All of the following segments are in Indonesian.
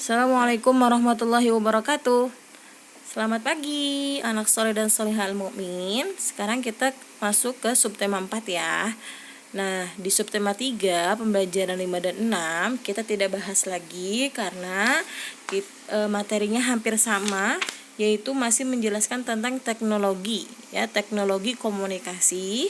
Assalamualaikum warahmatullahi wabarakatuh. Selamat pagi anak soleh dan solehal mukmin. Sekarang kita masuk ke subtema 4 ya. Nah, di subtema 3 pembelajaran 5 dan 6 kita tidak bahas lagi karena materinya hampir sama, yaitu masih menjelaskan tentang teknologi ya, teknologi komunikasi.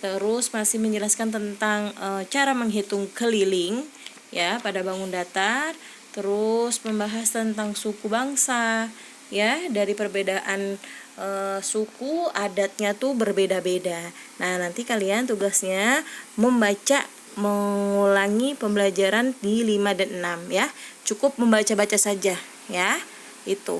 Terus masih menjelaskan tentang cara menghitung keliling ya pada bangun datar. Terus membahas tentang suku bangsa ya, dari perbedaan suku adatnya tuh berbeda-beda. Nah, nanti kalian tugasnya mengulangi pembelajaran di 5 dan 6 ya. Cukup membaca-baca saja ya. Itu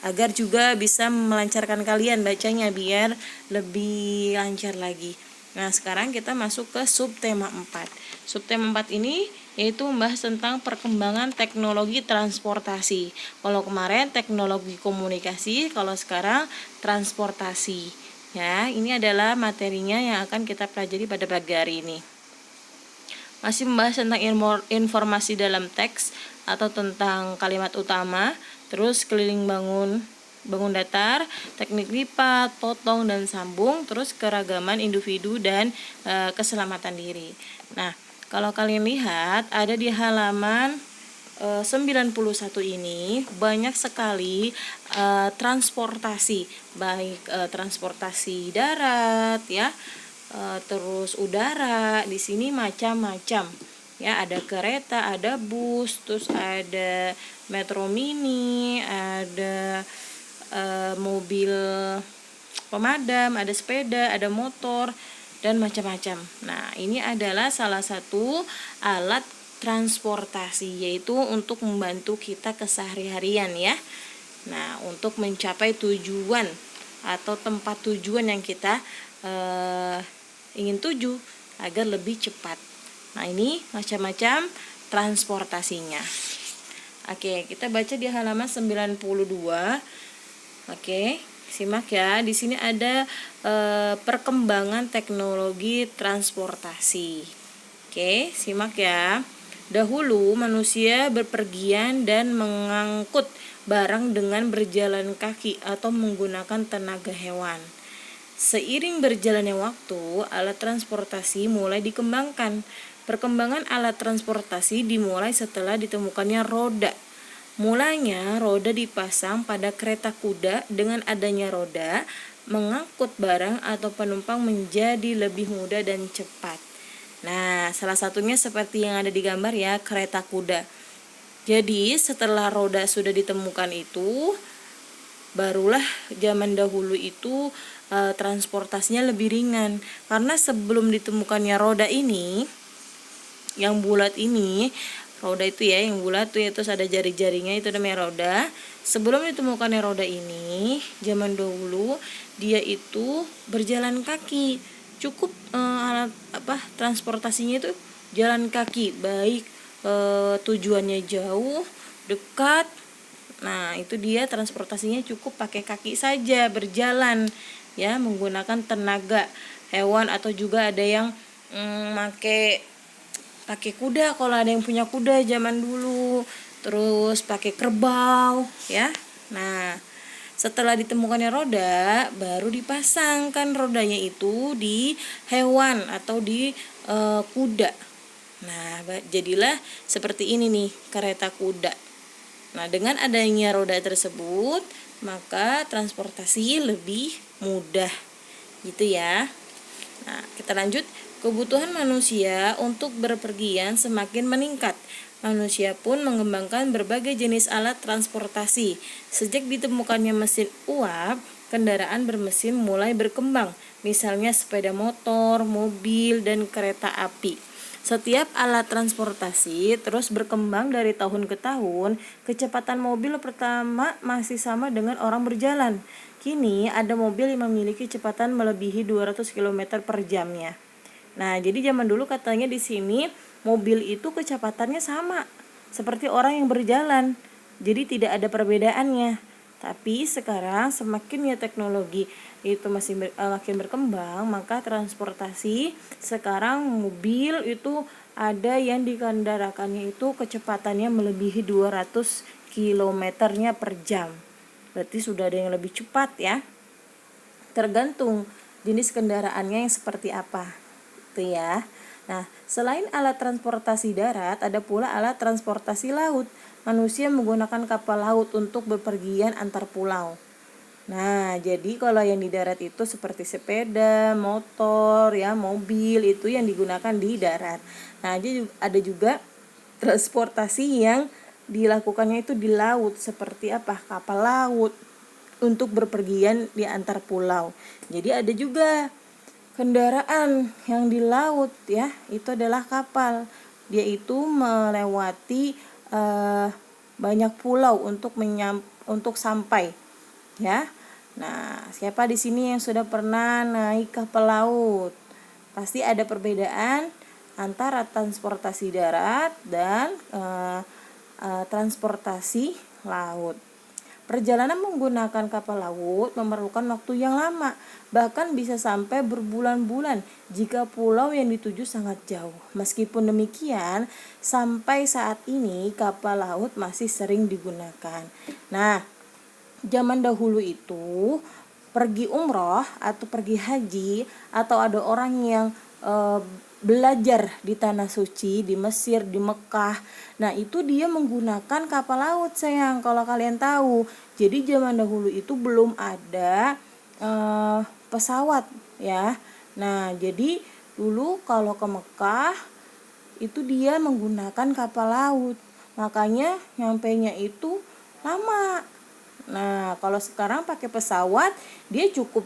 agar juga bisa melancarkan kalian bacanya biar lebih lancar lagi. Nah, sekarang kita masuk ke subtema 4. Subtema 4 ini yaitu membahas tentang perkembangan teknologi transportasi. Kalau kemarin teknologi komunikasi, kalau sekarang transportasi. Ya, ini adalah materinya yang akan kita pelajari pada pagi hari ini. Masih membahas tentang informasi dalam teks atau tentang kalimat utama, terus keliling bangun datar, teknik lipat, potong dan sambung, terus keragaman individu dan keselamatan diri. Nah, kalau kalian lihat ada di halaman 91 ini banyak sekali transportasi, baik transportasi darat ya, terus udara. Di sini macam-macam ya, ada kereta, ada bus, terus ada metro mini, ada mobil pemadam, ada sepeda, ada motor dan macam-macam. Nah, ini adalah salah satu alat transportasi, yaitu untuk membantu kita kesehari-harian ya. Nah, untuk mencapai tujuan atau tempat tujuan yang kita ingin tuju agar lebih cepat. Nah, ini macam-macam transportasinya. Oke, kita baca di halaman 92. Oke, simak ya. Di sini ada perkembangan teknologi transportasi. Oke, simak ya. Dahulu manusia berpergian dan mengangkut barang dengan berjalan kaki atau menggunakan tenaga hewan. Seiring berjalannya waktu, alat transportasi mulai dikembangkan. Perkembangan alat transportasi dimulai setelah ditemukannya roda. Mulanya roda dipasang pada kereta kuda. Dengan adanya roda, mengangkut barang atau penumpang menjadi lebih mudah dan cepat. Nah, salah satunya seperti yang ada di gambar ya, kereta kuda. Jadi setelah roda sudah ditemukan itu, barulah zaman dahulu itu transportasinya lebih ringan. Karena sebelum ditemukannya roda ini, yang bulat ini, roda itu ya, yang bulat tuh ya, terus ada jari-jarinya, itu namanya roda. Sebelum ditemukannya roda ini, zaman dahulu dia itu berjalan kaki. Cukup alat transportasinya itu jalan kaki, baik tujuannya jauh, dekat. Nah, itu dia transportasinya cukup pakai kaki saja, berjalan ya, menggunakan tenaga hewan, atau juga ada yang pakai kuda kalau ada yang punya kuda zaman dulu, terus pakai kerbau ya. Nah, setelah ditemukannya roda, baru dipasangkan rodanya itu di hewan atau di kuda. Nah, jadilah seperti ini nih, kereta kuda. Nah, dengan adanya roda tersebut, maka transportasi lebih mudah gitu ya. Nah, kita lanjut. Kebutuhan manusia untuk berpergian semakin meningkat. Manusia pun mengembangkan berbagai jenis alat transportasi. Sejak ditemukannya mesin uap, kendaraan bermesin mulai berkembang. Misalnya sepeda motor, mobil, dan kereta api. Setiap alat transportasi terus berkembang dari tahun ke tahun. Kecepatan mobil pertama masih sama dengan orang berjalan. Kini ada mobil yang memiliki kecepatan melebihi 200 km per jamnya. Nah, jadi zaman dulu katanya di sini mobil itu kecepatannya sama seperti orang yang berjalan. Jadi tidak ada perbedaannya. Tapi sekarang semakin ya teknologi itu makin berkembang, maka transportasi sekarang mobil itu ada yang dikendarakannya itu kecepatannya melebihi 200 kilometernya per jam. Berarti sudah ada yang lebih cepat ya. Tergantung jenis kendaraannya yang seperti apa. Itu ya. Nah, selain alat transportasi darat, ada pula alat transportasi laut. Manusia menggunakan kapal laut untuk bepergian antar pulau. Nah, jadi kalau yang di darat itu seperti sepeda, motor, ya, mobil itu yang digunakan di darat. Nah, ada juga transportasi yang dilakukannya itu di laut, seperti apa? Kapal laut untuk berpergian di antar pulau. Jadi ada juga kendaraan yang di laut ya, itu adalah kapal. Dia itu melewati banyak pulau untuk sampai ya. Nah, siapa di sini yang sudah pernah naik kapal laut? Pasti ada perbedaan antara transportasi darat dan transportasi laut. Perjalanan menggunakan kapal laut memerlukan waktu yang lama, bahkan bisa sampai berbulan-bulan jika pulau yang dituju sangat jauh. Meskipun demikian, sampai saat ini kapal laut masih sering digunakan. Nah, zaman dahulu itu pergi umroh atau pergi haji, atau ada orang yang belajar di tanah suci, di Mesir, di Mekah. Nah, itu dia menggunakan kapal laut, sayang, kalau kalian tahu. Jadi zaman dahulu itu belum ada pesawat ya. Nah, jadi dulu kalau ke Mekah itu dia menggunakan kapal laut. Makanya nyampainya itu lama. Nah, kalau sekarang pakai pesawat, dia cukup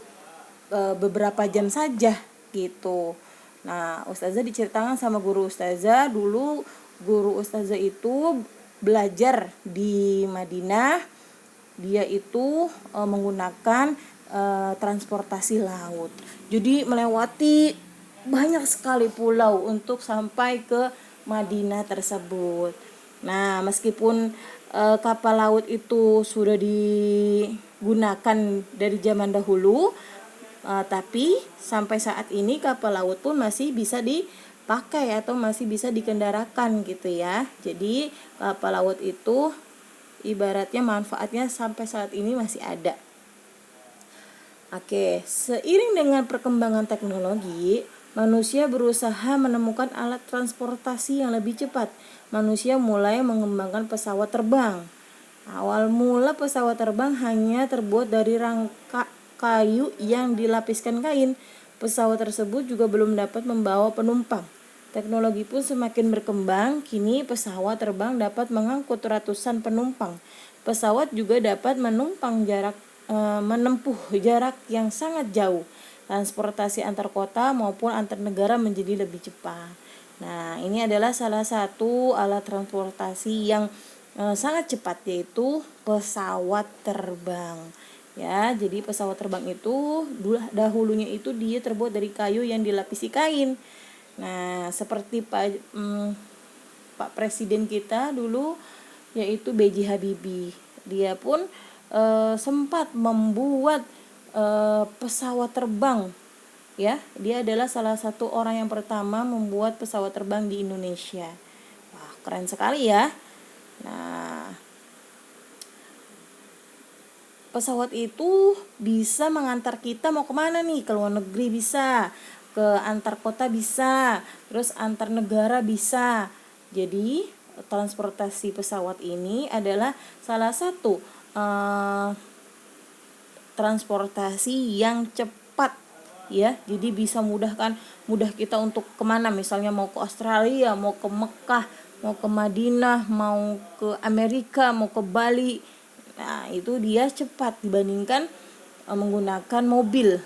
beberapa jam saja gitu. Nah, Ustazah diceritakan sama guru Ustazah, dulu guru Ustazah itu belajar di Madinah. Dia itu menggunakan transportasi laut. Jadi melewati banyak sekali pulau untuk sampai ke Madinah tersebut. Nah, meskipun kapal laut itu sudah digunakan dari zaman dahulu, tapi sampai saat ini kapal laut pun masih bisa dipakai atau masih bisa dikendarakan gitu ya. Jadi kapal laut itu ibaratnya manfaatnya sampai saat ini masih ada. Oke, seiring dengan perkembangan teknologi, manusia berusaha menemukan alat transportasi yang lebih cepat. Manusia mulai mengembangkan pesawat terbang. Awal mula pesawat terbang hanya terbuat dari rangka kayu yang dilapiskan kain. Pesawat tersebut juga belum dapat membawa penumpang. Teknologi pun semakin berkembang, kini pesawat terbang dapat mengangkut ratusan penumpang. Pesawat juga dapat menempuh jarak yang sangat jauh. Transportasi antar kota maupun antar negara menjadi lebih cepat. Nah, ini adalah salah satu alat transportasi yang sangat cepat, yaitu pesawat terbang. Ya, jadi pesawat terbang itu dahulunya itu dia terbuat dari kayu yang dilapisi kain. Nah, seperti Pak Presiden kita dulu, yaitu B.J. Habibie. Dia pun sempat membuat pesawat terbang. Ya, dia adalah salah satu orang yang pertama membuat pesawat terbang di Indonesia. Wah, keren sekali ya. Nah, pesawat itu bisa mengantar kita mau kemana nih? Ke luar negeri bisa, ke antar kota bisa, terus antar negara bisa. Jadi transportasi pesawat ini adalah salah satu transportasi yang cepat ya. Jadi bisa mudah kita untuk kemana, misalnya mau ke Australia, mau ke Mekah, mau ke Madinah, mau ke Amerika, mau ke Bali. Nah, itu dia cepat dibandingkan menggunakan mobil.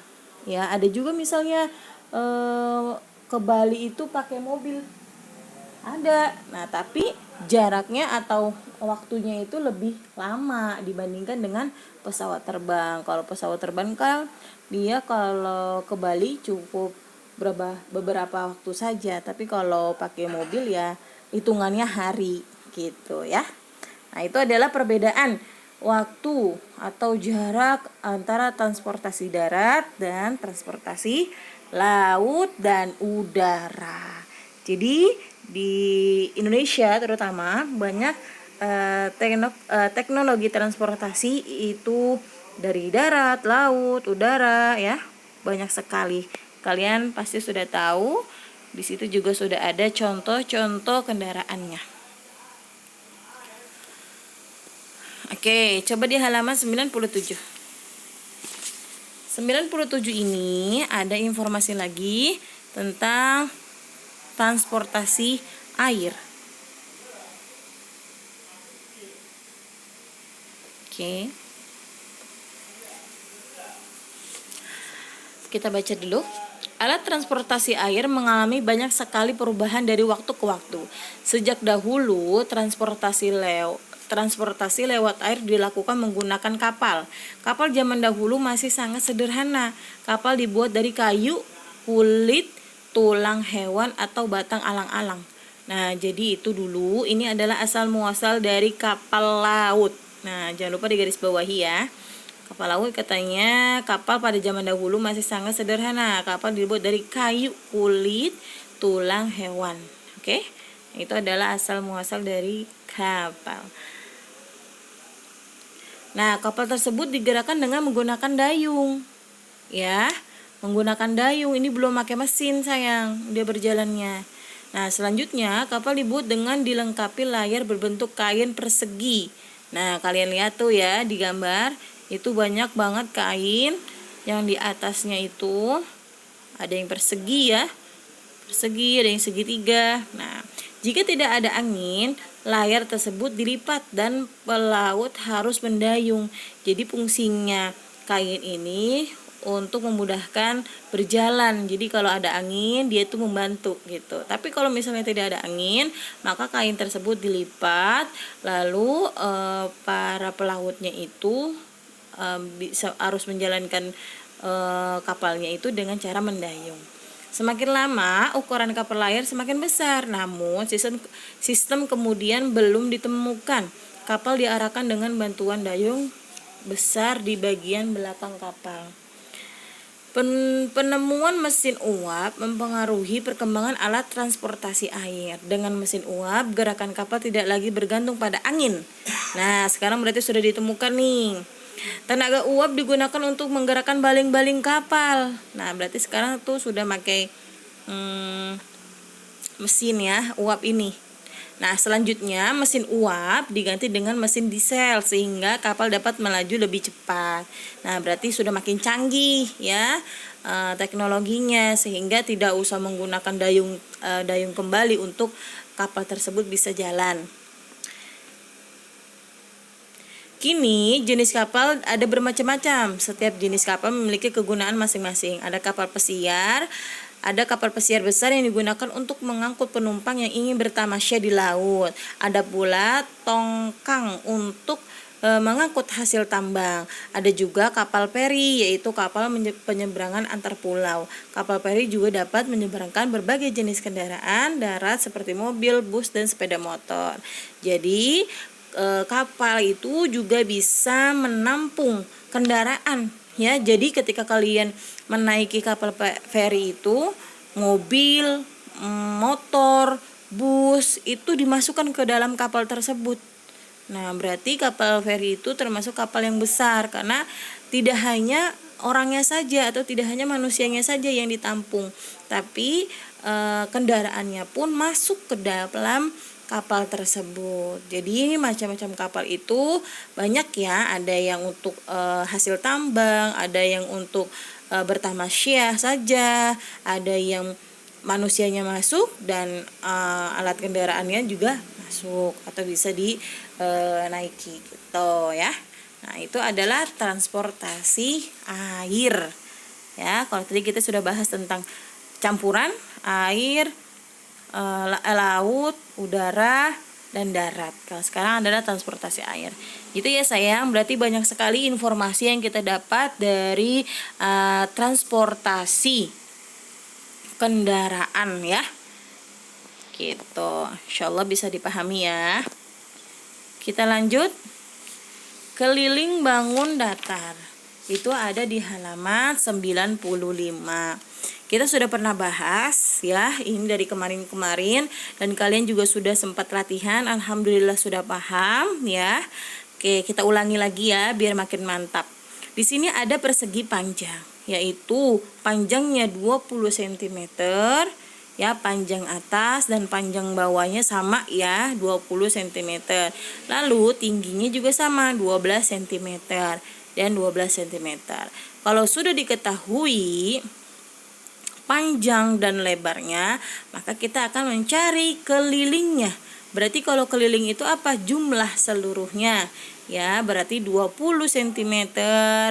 Ya, ada juga misalnya ke Bali itu pakai mobil. Ada. Nah, tapi jaraknya atau waktunya itu lebih lama dibandingkan dengan pesawat terbang. Kalau pesawat terbang kan dia kalau ke Bali cukup beberapa waktu saja, tapi kalau pakai mobil ya hitungannya hari gitu ya. Nah, itu adalah perbedaan waktu atau jarak antara transportasi darat dan transportasi laut dan udara. Jadi di Indonesia terutama banyak teknologi transportasi itu dari darat, laut, udara ya, banyak sekali. Kalian pasti sudah tahu. Di situ juga sudah ada contoh-contoh kendaraannya. Oke, coba di halaman 97. 97 ini ada informasi lagi tentang transportasi air. Oke. Kita baca dulu. Alat transportasi air mengalami banyak sekali perubahan dari waktu ke waktu. Sejak dahulu, transportasi lewat air dilakukan menggunakan kapal. Kapal zaman dahulu masih sangat sederhana. Kapal dibuat dari kayu, kulit, tulang hewan, atau batang alang-alang. Nah, jadi itu dulu, ini adalah asal muasal dari kapal laut. Nah, jangan lupa digarisbawahi ya. Kapal laut katanya kapal pada zaman dahulu masih sangat sederhana. Kapal dibuat dari kayu, kulit, tulang hewan. Oke? Itu adalah asal muasal dari kapal. Nah, kapal tersebut digerakkan dengan menggunakan dayung. Ya, menggunakan dayung. Ini belum pakai mesin sayang, dia berjalannya. Nah, selanjutnya kapal dibuat dengan dilengkapi layar berbentuk kain persegi. Nah, kalian lihat tuh ya di gambar, itu banyak banget kain yang di atasnya itu ada yang persegi ya. Persegi, ada yang segitiga. Nah, jika tidak ada angin, layar tersebut dilipat dan pelaut harus mendayung. Jadi fungsinya kain ini untuk memudahkan berjalan. Jadi kalau ada angin, dia itu membantu gitu. Tapi kalau misalnya tidak ada angin, maka kain tersebut dilipat, lalu para pelautnya itu harus menjalankan kapalnya itu dengan cara mendayung. Semakin lama ukuran kapal layar semakin besar, namun sistem kemudian belum ditemukan. Kapal diarahkan dengan bantuan dayung besar di bagian belakang kapal. Penemuan mesin uap mempengaruhi perkembangan alat transportasi air. Dengan mesin uap, gerakan kapal tidak lagi bergantung pada angin. Nah, sekarang berarti sudah ditemukan nih. Tenaga uap digunakan untuk menggerakkan baling-baling kapal. Nah, berarti sekarang tuh sudah pakai mesin ya, uap ini. Nah, selanjutnya mesin uap diganti dengan mesin diesel sehingga kapal dapat melaju lebih cepat. Nah, berarti sudah makin canggih ya teknologinya, sehingga tidak usah menggunakan dayung kembali untuk kapal tersebut bisa jalan. Kini jenis kapal ada bermacam-macam. Setiap jenis kapal memiliki kegunaan masing-masing. Ada kapal pesiar besar yang digunakan untuk mengangkut penumpang yang ingin bertamasya di laut. Ada pula tongkang untuk mengangkut hasil tambang. Ada juga kapal feri, yaitu kapal penyeberangan antar pulau. Kapal feri juga dapat menyeberangkan berbagai jenis kendaraan darat seperti mobil, bus, dan sepeda motor. Jadi kapal itu juga bisa menampung kendaraan ya. Jadi ketika kalian menaiki kapal feri itu, mobil, motor, bus itu dimasukkan ke dalam kapal tersebut. Nah, berarti kapal feri itu termasuk kapal yang besar karena tidak hanya orangnya saja atau tidak hanya manusianya saja yang ditampung, tapi kendaraannya pun masuk ke dalam kapal tersebut. Jadi macam-macam kapal itu banyak ya, ada yang untuk hasil tambang, ada yang untuk bertamasya saja, ada yang manusianya masuk dan alat kendaraannya juga masuk atau bisa dinaiki gitu ya. Nah, itu adalah transportasi air. Ya, kalau tadi kita sudah bahas tentang campuran air, laut, udara, dan darat. Kalau sekarang adalah transportasi air. Gitu ya sayang, berarti banyak sekali informasi yang kita dapat dari transportasi kendaraan ya. Gitu. Insyaallah bisa dipahami ya. Kita lanjut. Keliling bangun datar. Itu ada di halaman 95. kita sudah pernah bahas ya, ini dari kemarin-kemarin, dan kalian juga sudah sempat latihan, alhamdulillah sudah paham ya. Oke, kita ulangi lagi ya biar makin mantap. Di sini ada persegi panjang, yaitu panjangnya 20 cm ya, panjang atas dan panjang bawahnya sama ya, 20 cm. Lalu tingginya juga sama, 12 cm dan 12 cm. Kalau sudah diketahui panjang dan lebarnya, maka kita akan mencari kelilingnya. Berarti kalau keliling itu apa? Jumlah seluruhnya. Ya, berarti 20 cm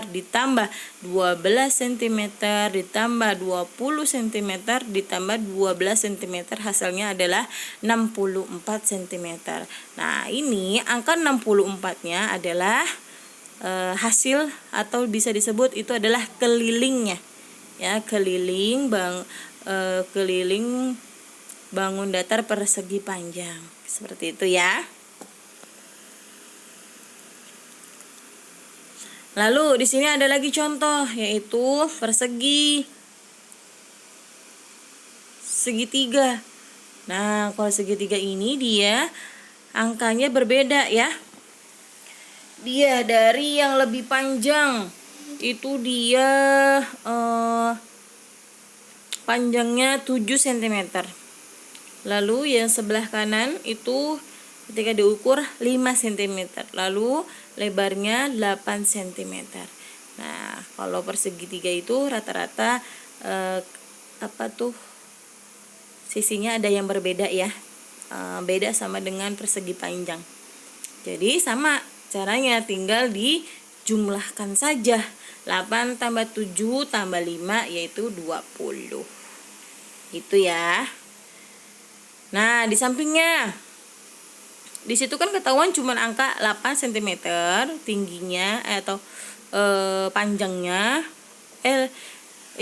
ditambah 12 cm ditambah 20 cm ditambah 12 cm, hasilnya adalah 64 cm. Nah, ini angka 64-nya adalah hasil atau bisa disebut itu adalah kelilingnya. Ya, keliling bangun datar persegi panjang. Seperti itu ya. Lalu di sini ada lagi contoh, yaitu persegi segitiga. Nah, kalau segitiga ini dia angkanya berbeda ya. Dia dari yang lebih panjang itu dia panjangnya 7 cm. Lalu yang sebelah kanan itu ketika diukur 5 cm. Lalu lebarnya 8 cm. Nah, kalau persegitiga itu rata-rata sisinya ada yang berbeda ya. Beda sama dengan persegi panjang. Jadi sama caranya, tinggal dijumlahkan saja. 8 tambah 7 tambah 5 yaitu 20. Itu ya. Nah, di sampingnya, di situ kan ketahuan cuma angka 8 cm tingginya atau panjangnya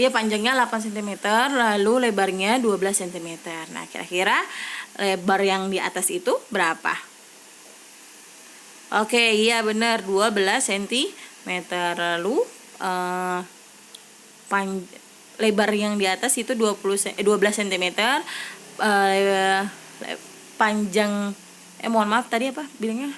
panjangnya 8 cm, lalu lebarnya 12 cm. Nah, kira-kira lebar yang di atas itu berapa? Oke, iya benar, 12 cm. Lalu lebar yang di atas itu 12 cm. Panjang mohon maaf tadi apa bilangnya?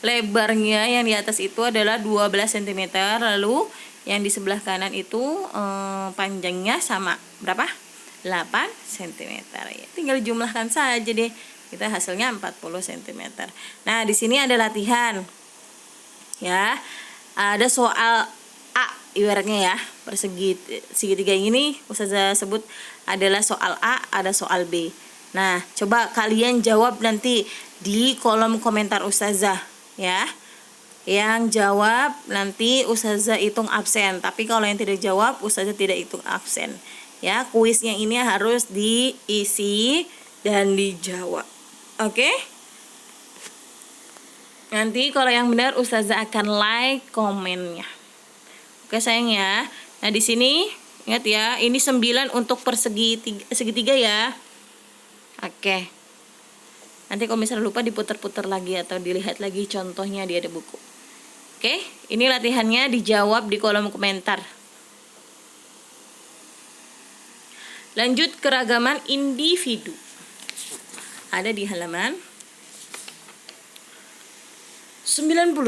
Lebarnya yang di atas itu adalah 12 cm. Lalu yang di sebelah kanan itu panjangnya sama berapa? 8 cm. Ya, tinggal jumlahkan saja deh. Kita hasilnya 40 cm. Nah, di sini ada latihan. Ya. Ada soal A ibaratnya ya. Persegi segitiga ini Ustazah sebut adalah soal A, ada soal B. Nah, coba kalian jawab nanti di kolom komentar Ustazah ya. Yang jawab nanti Ustazah hitung absen. Tapi kalau yang tidak jawab Ustazah tidak hitung absen. Ya, kuisnya ini harus diisi dan dijawab. Oke? Nanti kalau yang benar Ustazah akan like komennya. Oke sayang ya. Nah, di sini ingat ya, ini 9 untuk segitiga ya. Oke. Nanti kalau misalnya lupa diputar-putar lagi atau dilihat lagi contohnya di ada buku. Oke, ini latihannya dijawab di kolom komentar. Lanjut keragaman individu. Ada di halaman 98.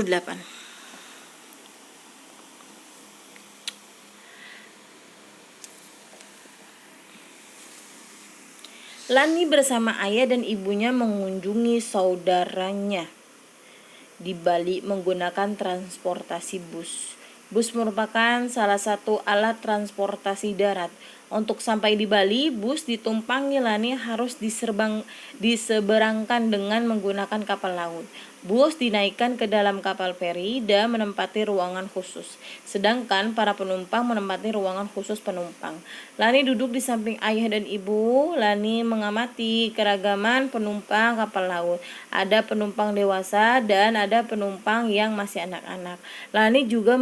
Lani bersama ayah dan ibunya mengunjungi saudaranya di Bali menggunakan transportasi bus. Bus merupakan salah satu alat transportasi darat. Untuk sampai di Bali, bus ditumpangi Lani harus diseberangkan dengan menggunakan kapal laut. Bus dinaikkan ke dalam kapal feri dan menempati ruangan khusus. Sedangkan para penumpang menempati ruangan khusus penumpang. Lani duduk di samping ayah dan ibu. Lani mengamati keragaman penumpang kapal laut. Ada penumpang dewasa dan ada penumpang yang masih anak-anak. Lani juga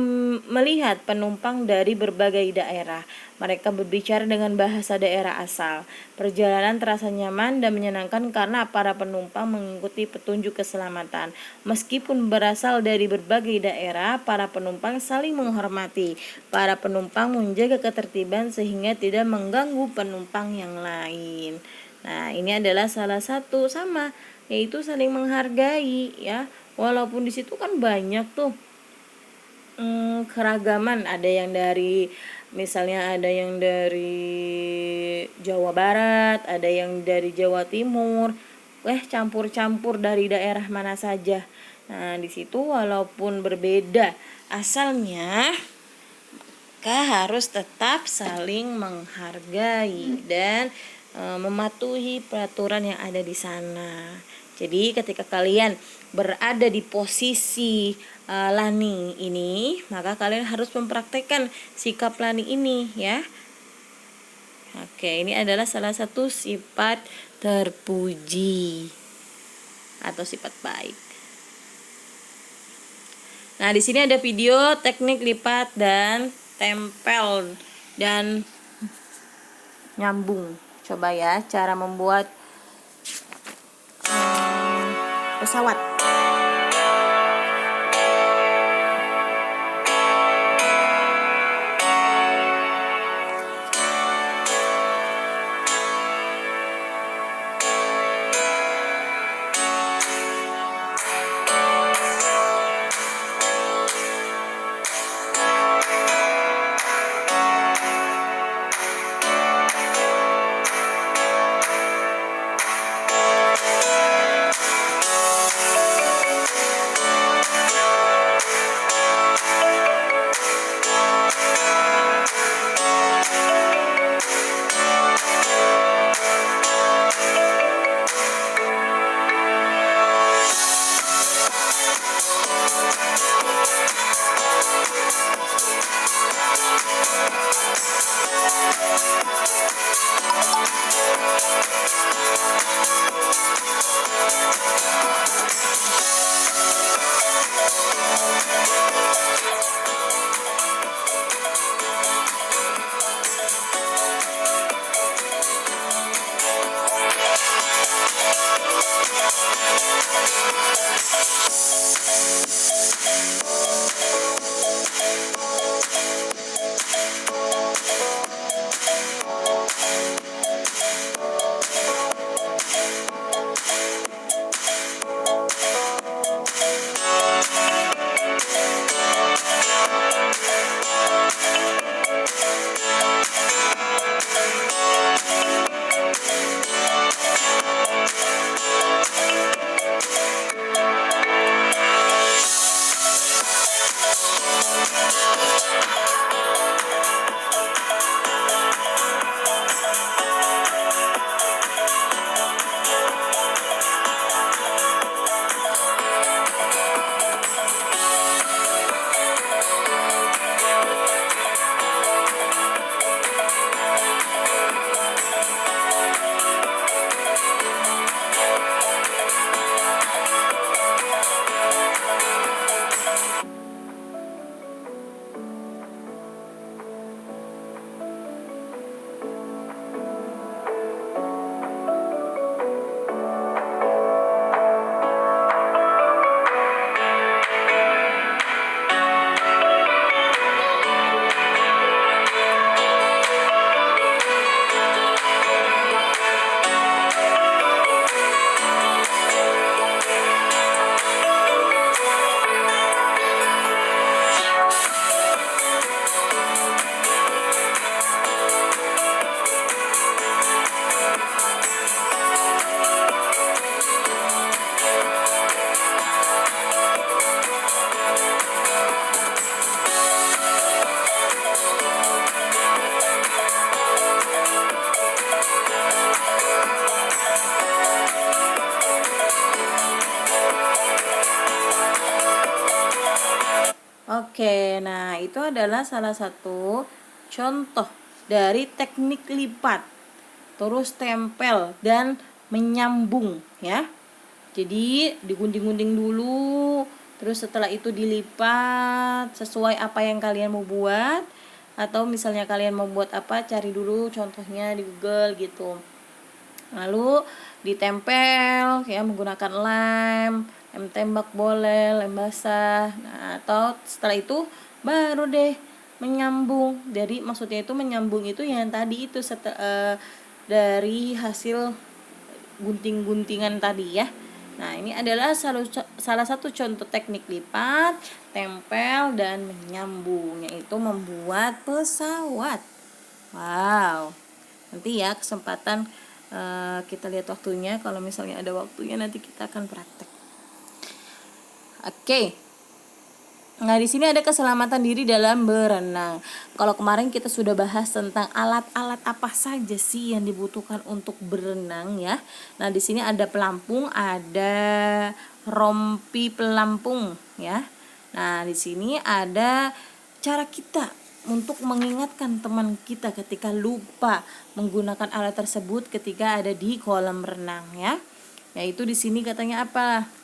melihat penumpang dari berbagai daerah. Mereka berbicara dengan bahasa daerah asal. Perjalanan terasa nyaman dan menyenangkan karena para penumpang mengikuti petunjuk keselamatan. Meskipun berasal dari berbagai daerah, para penumpang saling menghormati. Para penumpang menjaga ketertiban sehingga tidak mengganggu penumpang yang lain. Nah, ini adalah salah satu sama, yaitu saling menghargai ya. Walaupun di situ kan banyak tuh keragaman, ada yang dari misalnya ada yang dari Jawa Barat, ada yang dari Jawa Timur, campur-campur dari daerah mana saja. Nah, di situ walaupun berbeda asalnya, maka harus tetap saling menghargai dan mematuhi peraturan yang ada di sana. Jadi ketika kalian berada di posisi Lani ini, maka kalian harus mempraktekkan sikap Lani ini ya. Oke, ini adalah salah satu sifat terpuji atau sifat baik. Nah, di sini ada video teknik lipat dan tempel dan nyambung. Coba ya cara membuat pesawat. Oke, nah itu adalah salah satu contoh dari teknik lipat, terus tempel dan menyambung ya. Jadi digunting-gunting dulu, terus setelah itu dilipat sesuai apa yang kalian mau buat. atau misalnya kalian mau buat apa, cari dulu contohnya di Google gitu. Lalu ditempel ya menggunakan lem tembak boleh, lem basah. Nah, atau setelah itu baru deh menyambung. Jadi maksudnya itu menyambung itu yang tadi itu dari hasil gunting-guntingan tadi ya. Nah, ini adalah salah satu contoh teknik lipat, tempel, dan menyambung, yaitu membuat pesawat. Wow. Nanti ya kesempatan kita lihat waktunya. Kalau misalnya ada waktunya nanti kita akan praktek. Oke. Nah, di sini ada keselamatan diri dalam berenang. Kalau kemarin kita sudah bahas tentang alat-alat apa saja sih yang dibutuhkan untuk berenang ya. Nah, di sini ada pelampung, ada rompi pelampung ya. Nah, di sini ada cara kita untuk mengingatkan teman kita ketika lupa menggunakan alat tersebut ketika ada di kolam renang ya. Yaitu di sini katanya apa?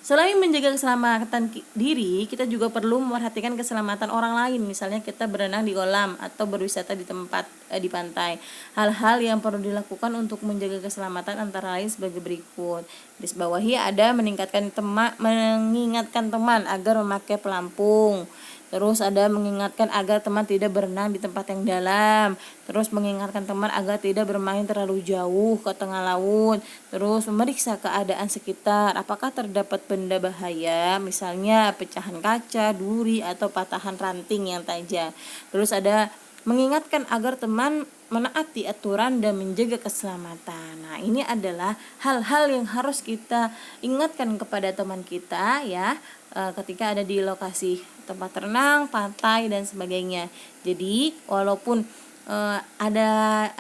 Selain menjaga keselamatan diri, kita juga perlu memperhatikan keselamatan orang lain. Misalnya kita berenang di kolam atau berwisata di tempat di pantai. Hal-hal yang perlu dilakukan untuk menjaga keselamatan antara lain sebagai berikut. Di bawahi ada mengingatkan teman agar memakai pelampung. Terus ada mengingatkan agar teman tidak berenang di tempat yang dalam. Terus mengingatkan teman agar tidak bermain terlalu jauh ke tengah laut. Terus memeriksa keadaan sekitar. Apakah terdapat benda bahaya, misalnya pecahan kaca, duri, atau patahan ranting yang tajam. Terus ada mengingatkan agar teman menaati aturan dan menjaga keselamatan. Nah, ini adalah hal-hal yang harus kita ingatkan kepada teman kita ya, ketika ada di lokasi tempat renang, pantai, dan sebagainya. Jadi walaupun ada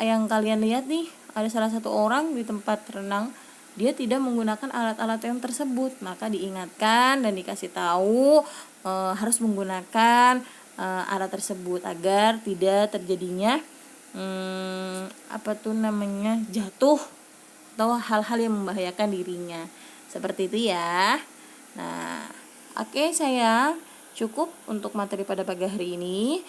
yang kalian lihat nih, ada salah satu orang di tempat renang, dia tidak menggunakan alat-alat yang tersebut, maka diingatkan dan dikasih tahu harus menggunakan alat tersebut agar tidak terjadinya jatuh atau hal-hal yang membahayakan dirinya. Seperti itu ya. Nah, oke, saya cukup untuk materi pada pagi hari ini.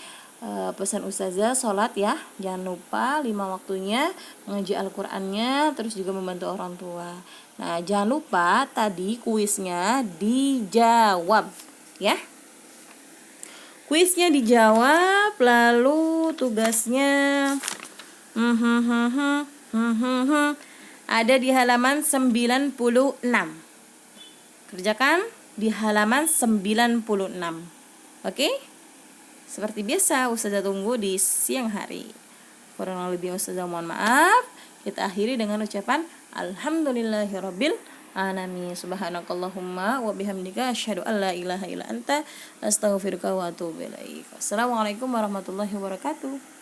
Pesan Ustazah, sholat ya, jangan lupa 5 waktunya, mengaji Al-Qur'annya, terus juga membantu orang tua. Nah, jangan lupa tadi kuisnya dijawab ya. Kuisnya dijawab, lalu tugasnya ada di halaman 96. Kerjakan di halaman 96. Oke? Seperti biasa, Ustazah tunggu di siang hari. Kurang lebih Ustazah mohon maaf. Kita akhiri dengan ucapan alhamdulillahirabbil alamin. Subhanakallahumma wa bihamdika asyhadu an la ilaha illa anta astaghfiruka wa atubu ilaik. Assalamualaikum warahmatullahi wabarakatuh.